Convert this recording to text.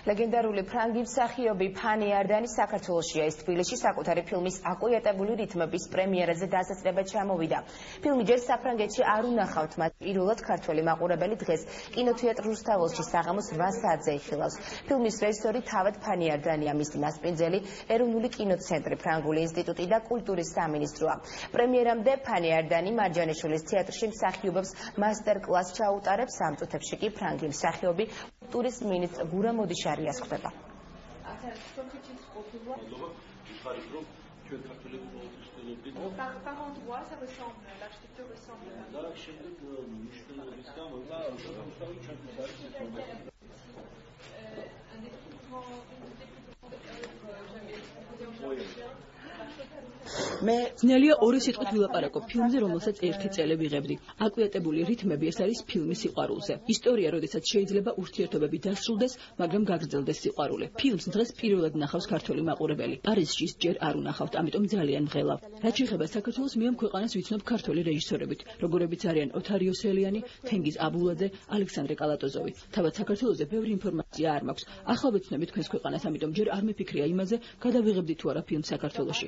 ლეგენდარული ფრანგი მსახიობი ფანი არდანი საქართველოშია. ის თბილისში საკუთარი ფილმის აკვიატებული რითმების პრემიერაზე დასაწყებად ჩამოვიდა. ფილმი ჯერ საფრანგეთში არ უნახავთ, მათ პირველად ქართველი მაყურებელი დღეს კინოთეატრ რუსთაველში საღამოს 8 საათზე იხილავს. ფილმის რეჟისორი თავად ფანი არდანია, მისი მასპინძელი ეროვნული კინოცენტრი, ფრანგული ინსტიტუტი და კულტურის სამინისტროა. პრემიერამდე ფანი არდანი მარჯანიშვილის თეატრში მსახიობებს მასტერ-კლასს ჩაუტარებს. ამ წუთებში კი ფრანგი მსახიობი კულტურის მინისტრ გურამ მოდიშარიას ხვდება. მე ძნელია ორი სიტყვით ვილაპარაკო ფილმზე, რომელსაც ერთი წელი ვიღებდი. აკვიატებული რითმები ეს არის ფილმი სიყვარულზე. ისტორია, როდესაც შეიძლება ურთიერთობები დასრულდეს, მაგრამ გაგრძელდეს სიყვარული. ფილმს დღეს პირველად ნახავს ქართველი მაყურებელი. პარიზში ჯერ არ უნახავთ, ამიტომ ძალიან მღელავ. რაც შეეხება საქართველოს, მე ამ ქვეყანას ვიცნობ ქართველი რეჟისორებით, როგორებიც არიან ოთარ იოსელიანი, თენგიზ აბულაძე, ალექსანდრე კალატოზოვი. თავად საქართველოზე ბევრი ინფორმაცია არ მაქვს. ახლა ვეცნობი თქვენს ქვეყანას, ამიტომ ჯერ არ მეფიქრია იმაზე, გადავიღებდი თუ არა ფილმს საქართველოში.